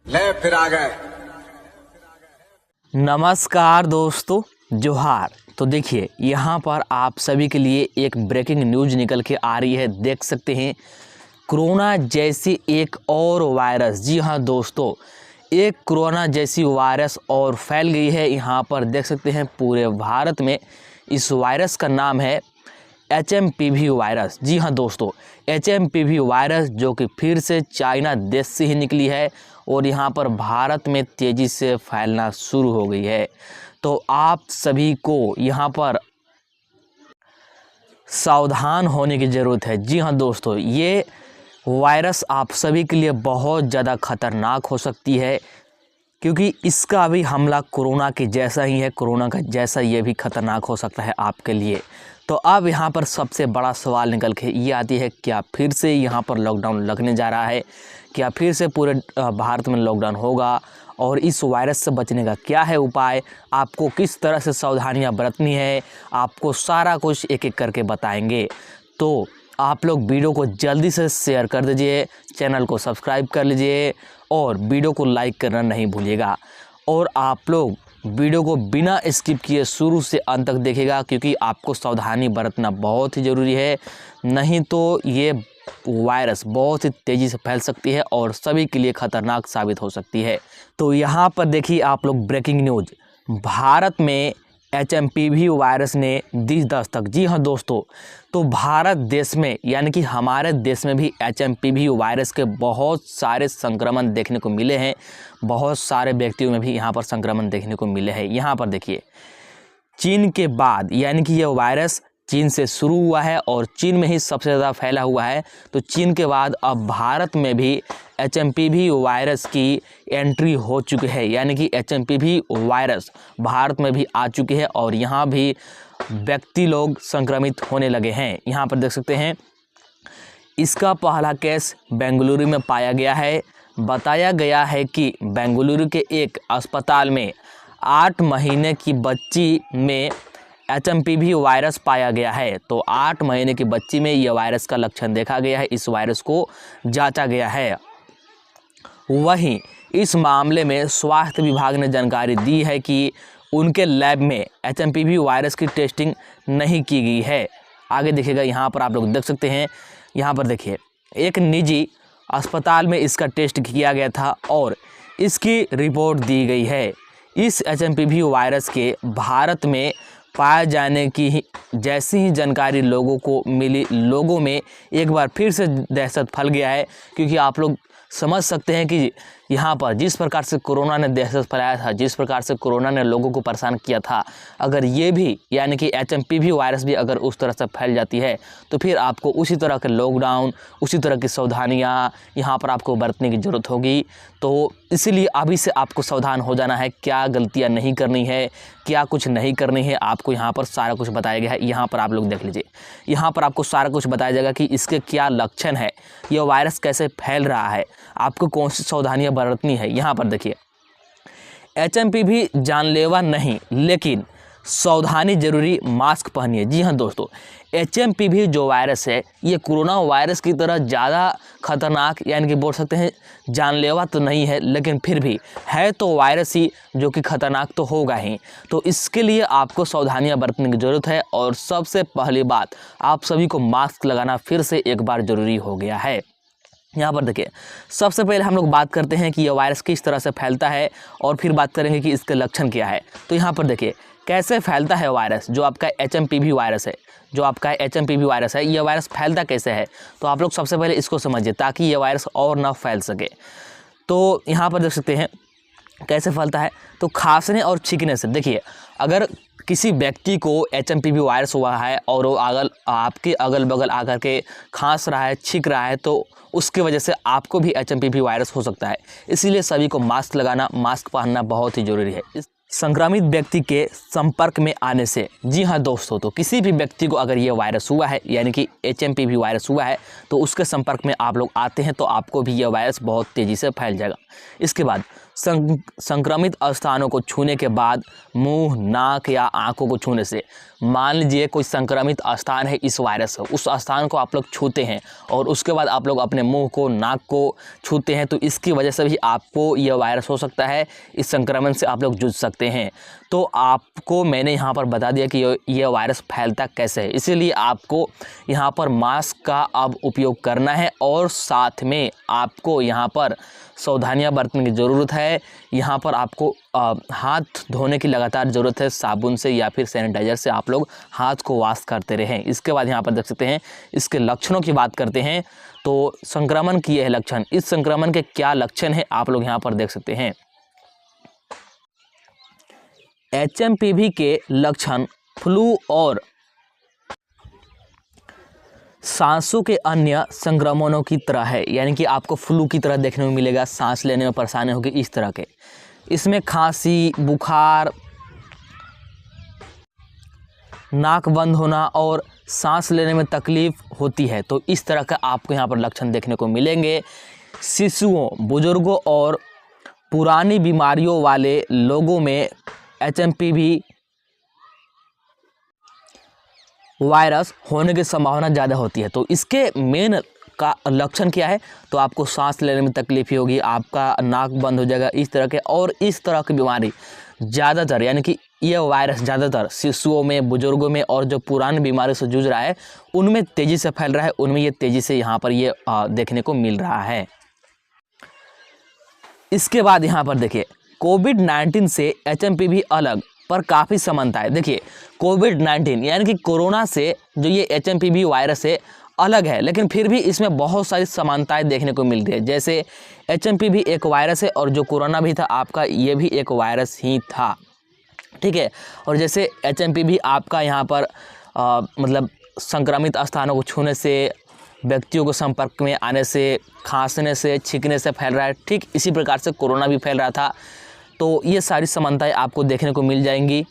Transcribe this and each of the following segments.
ले फिर आ गए। नमस्कार दोस्तों, जोहार। तो देखिए यहाँ पर आप सभी के लिए एक ब्रेकिंग न्यूज़ निकल के आ रही है। देख सकते हैं कोरोना जैसी एक और वायरस, जी हाँ दोस्तों, एक कोरोना जैसी वायरस और फैल गई है। यहाँ पर देख सकते हैं पूरे भारत में। इस वायरस का नाम है HMPV वायरस। जी हाँ दोस्तों, HMPV वायरस जो कि फिर से चाइना देश से ही निकली है और यहाँ पर भारत में तेज़ी से फैलना शुरू हो गई है। तो आप सभी को यहाँ पर सावधान होने की ज़रूरत है। जी हाँ दोस्तों, ये वायरस आप सभी के लिए बहुत ज़्यादा खतरनाक हो सकती है, क्योंकि इसका भी हमला कोरोना के जैसा ही है। कोरोना का जैसा ये भी खतरनाक हो सकता है आपके लिए। तो अब यहाँ पर सबसे बड़ा सवाल निकल के ये आती है, क्या फिर से यहाँ पर लॉकडाउन लगने जा रहा है? क्या फिर से पूरे भारत में लॉकडाउन होगा? और इस वायरस से बचने का क्या है उपाय? आपको किस तरह से सावधानियाँ बरतनी है, आपको सारा कुछ एक एक करके बताएंगे। तो आप लोग वीडियो को जल्दी से शेयर कर दीजिए, चैनल को सब्सक्राइब कर लीजिए और वीडियो को लाइक करना नहीं भूलिएगा। और आप लोग वीडियो को बिना स्किप किए शुरू से अंत तक देखिएगा, क्योंकि आपको सावधानी बरतना बहुत ही ज़रूरी है। नहीं तो ये वायरस बहुत ही तेज़ी से फैल सकती है और सभी के लिए खतरनाक साबित हो सकती है। तो यहाँ पर देखिए आप लोग ब्रेकिंग न्यूज़, भारत में HMPV वायरस ने दी दस्तक। जी हाँ दोस्तों, तो भारत देश में यानी कि हमारे देश में भी HMPV वायरस के बहुत सारे संक्रमण देखने को मिले हैं। बहुत सारे व्यक्तियों में भी यहाँ पर संक्रमण देखने को मिले हैं। यहाँ पर देखिए चीन के बाद, यानी कि यह वायरस चीन से शुरू हुआ है और चीन में ही सबसे ज़्यादा फैला हुआ है। तो चीन के बाद अब भारत में भी HMPV वायरस की एंट्री हो चुकी है, यानी कि HMPV वायरस भारत में भी आ चुकी है और यहाँ भी व्यक्ति लोग संक्रमित होने लगे हैं। यहाँ पर देख सकते हैं इसका पहला केस बेंगलुरु में पाया गया है। बताया गया है कि बेंगलुरु के एक अस्पताल में 8 महीने की बच्ची में HMPV वायरस पाया गया है। तो 8 महीने की बच्ची में यह वायरस का लक्षण देखा गया है, इस वायरस को जांचा गया है। वहीं इस मामले में स्वास्थ्य विभाग ने जानकारी दी है कि उनके लैब में HMPV वायरस की टेस्टिंग नहीं की गई है। आगे देखिएगा, यहाँ पर आप लोग देख सकते हैं, यहाँ पर देखिए एक निजी अस्पताल में इसका टेस्ट किया गया था और इसकी रिपोर्ट दी गई है। इस HMPV वायरस के भारत में पाए जाने की जैसी ही जानकारी लोगों को मिली, लोगों में एक बार फिर से दहशत फैल गया है। क्योंकि आप लोग समझ सकते हैं कि यहाँ पर जिस प्रकार से कोरोना ने दहशत फैलाया था, जिस प्रकार से कोरोना ने लोगों को परेशान किया था, अगर ये भी यानी कि HMPV वायरस भी अगर उस तरह से फैल जाती है तो फिर आपको उसी तरह के लॉकडाउन, उसी तरह की सावधानियाँ यहाँ पर आपको बरतने की ज़रूरत होगी। तो इसीलिए अभी से आपको सावधान हो जाना है, क्या गलतियाँ नहीं करनी है, क्या कुछ नहीं करनी है, आपको यहाँ पर सारा कुछ बताया गया है। यहाँ पर आप लोग देख लीजिए, यहाँ पर आपको सारा कुछ बताया जाएगा कि इसके क्या लक्षण है, यह वायरस कैसे फैल रहा है, आपको कौन सी सावधानियाँ बरतनी है। यहाँ पर देखिए HMPV जानलेवा नहीं, लेकिन सावधानी जरूरी, मास्क पहनिए। जी हाँ दोस्तों, HMPV जो वायरस है ये कोरोना वायरस की तरह ज़्यादा खतरनाक यानी कि बोल सकते हैं जानलेवा तो नहीं है, लेकिन फिर भी है तो वायरस ही, जो कि खतरनाक तो होगा ही। तो इसके लिए आपको सावधानियां बरतने की ज़रूरत है। और सबसे पहली बात, आप सभी को मास्क लगाना फिर से एक बार ज़रूरी हो गया है। यहाँ पर देखिए सबसे पहले हम लोग बात करते हैं कि यह वायरस किस तरह से फैलता है और फिर बात करेंगे कि इसके लक्षण क्या है। तो यहाँ पर देखिए कैसे फैलता है वायरस, जो आपका HMPV वायरस है, जो आपका HMPV वायरस है, यह वायरस फैलता कैसे है। तो आप लोग सबसे पहले इसको समझिए ताकि यह वायरस और ना फैल सके। तो यहाँ पर देख सकते हैं कैसे फैलता है। तो खांसने और छींकने से, देखिए अगर किसी व्यक्ति को HMPV वायरस हुआ है और वो आपके अगल बगल आकर के खांस रहा है, छींक रहा है, तो उसकी वजह से आपको भी HMPV वायरस हो सकता है। इसीलिए सभी को मास्क लगाना, मास्क पहनना बहुत ही ज़रूरी है इस संक्रमित व्यक्ति के संपर्क में आने से। जी हाँ दोस्तों, तो किसी भी व्यक्ति को अगर ये वायरस हुआ है यानी कि HMPV वायरस हुआ है तो उसके संपर्क में आप लोग आते हैं तो आपको भी यह वायरस बहुत तेज़ी से फैल जाएगा। इसके बाद संक्रमित स्थानों को छूने के बाद मुंह, नाक या आंखों को छूने से, मान लीजिए कोई संक्रमित स्थान है इस वायरस का, उस स्थान को आप लोग छूते हैं और उसके बाद आप लोग अपने मुंह को, नाक को छूते हैं, तो इसकी वजह से भी आपको यह वायरस हो सकता है। इस संक्रमण से आप लोग जूझ सकते हैं। तो आपको मैंने यहाँ पर बता दिया कि यह वायरस फैलता कैसे है, इसीलिए आपको यहाँ पर मास्क का अब उपयोग करना है और साथ में आपको यहाँ पर सावधानियां बरतने की ज़रूरत है। यहाँ पर आपको हाथ धोने की लगातार ज़रूरत है, साबुन से या फिर सैनिटाइज़र से आप लोग हाथ को वॉश करते रहें। इसके बाद यहाँ पर देख सकते हैं इसके लक्षणों की बात करते हैं। तो संक्रमण की यह लक्षण, इस संक्रमण के क्या लक्षण हैं आप लोग यहाँ पर देख सकते हैं। HMPV के लक्षण फ्लू और सांसों के अन्य संक्रमणों की तरह है, यानी कि आपको फ्लू की तरह देखने को मिलेगा, सांस लेने में परेशानी होगी इस तरह के। इसमें खांसी, बुखार, नाक बंद होना और सांस लेने में तकलीफ होती है। तो इस तरह का आपको यहाँ पर लक्षण देखने को मिलेंगे। शिशुओं, बुजुर्गों और पुरानी बीमारियों वाले लोगों में HMPV वायरस होने की संभावना ज़्यादा होती है। तो इसके मेन का लक्षण क्या है, तो आपको सांस लेने में तकलीफ होगी, आपका नाक बंद हो जाएगा, इस तरह के। और इस तरह की बीमारी ज़्यादातर, यानी कि यह वायरस ज़्यादातर शिशुओं में, बुजुर्गों में और जो पुरानी बीमारी से जूझ रहा है उनमें तेज़ी से फैल रहा है, उनमें ये तेज़ी से यहाँ पर ये देखने को मिल रहा है। इसके बाद यहाँ पर देखिए कोविड-19 से HMPV अलग पर काफ़ी समानता है। देखिए कोविड-19 यानी कि कोरोना से जो ये HMPV वायरस है अलग है, लेकिन फिर भी इसमें बहुत सारी समानताएं देखने को मिल रही है। जैसे HMPV एक वायरस है और जो कोरोना भी था आपका, ये भी एक वायरस ही था, ठीक है। और जैसे HMPV आपका यहाँ पर मतलब संक्रमित स्थानों को छूने से, व्यक्तियों को संपर्क में आने से, खांसने से, छींकने से फैल रहा है, ठीक इसी प्रकार से कोरोना भी फैल रहा था। तो ये सारी समानताएं आपको देखने को मिल जाएंगी।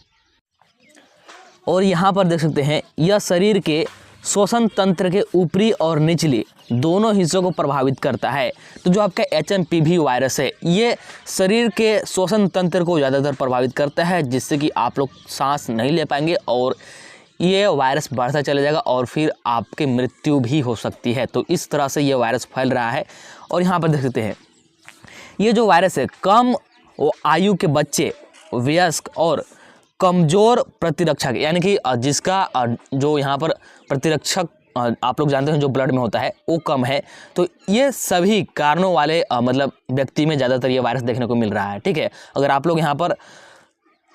और यहाँ पर देख सकते हैं यह शरीर के श्वसन तंत्र के ऊपरी और निचली दोनों हिस्सों को प्रभावित करता है। तो जो आपका HMPV वायरस है ये शरीर के श्वसन तंत्र को ज़्यादातर प्रभावित करता है, जिससे कि आप लोग सांस नहीं ले पाएंगे और ये वायरस बढ़ता चला जाएगा और फिर आपकी मृत्यु भी हो सकती है। तो इस तरह से ये वायरस फैल रहा है। और यहाँ पर देख सकते हैं ये जो वायरस है कम आयु के बच्चे, वयस्क और कमज़ोर प्रतिरक्षक, यानी कि जिसका जो यहाँ पर प्रतिरक्षक आप लोग जानते हैं जो ब्लड में होता है वो कम है, तो ये सभी कारणों वाले मतलब व्यक्ति में ज़्यादातर ये वायरस देखने को मिल रहा है, ठीक है। अगर आप लोग यहाँ पर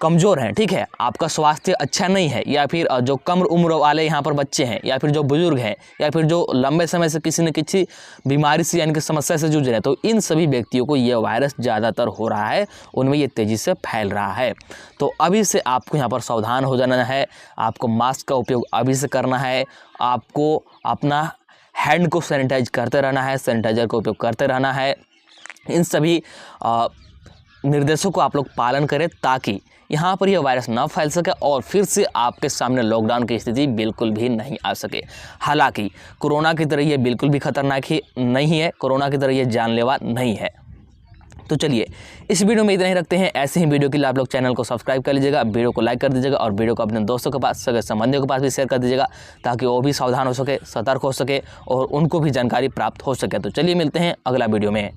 कमज़ोर हैं, ठीक है, आपका स्वास्थ्य अच्छा नहीं है, या फिर जो कम उम्र वाले यहाँ पर बच्चे हैं, या फिर जो बुजुर्ग हैं, या फिर जो लंबे समय से किसी न किसी बीमारी से यानी कि समस्या से जूझ रहे हैं, तो इन सभी व्यक्तियों को ये वायरस ज़्यादातर हो रहा है, उनमें ये तेज़ी से फैल रहा है। तो अभी से आपको यहाँ पर सावधान हो जाना है, आपको मास्क का उपयोग अभी से करना है, आपको अपना हैंड को सैनिटाइज करते रहना है, सैनिटाइज़र का उपयोग करते रहना है। इन सभी निर्देशों को आप लोग पालन करें ताकि यहाँ पर यह वायरस ना फैल सके और फिर से आपके सामने लॉकडाउन की स्थिति बिल्कुल भी नहीं आ सके। हालांकि कोरोना की तरह ये बिल्कुल भी खतरनाक ही नहीं है, कोरोना की तरह ये जानलेवा नहीं है। तो चलिए इस वीडियो में इतना ही रखते हैं। ऐसे ही वीडियो के लिए आप लोग चैनल को सब्सक्राइब कर लीजिएगा, वीडियो को लाइक कर दीजिएगा और वीडियो को अपने दोस्तों के पास, सगे संबंधियों के पास भी शेयर कर दीजिएगा ताकि वो भी सावधान हो सके, सतर्क हो सके और उनको भी जानकारी प्राप्त हो सके। तो चलिए मिलते हैं अगला वीडियो में।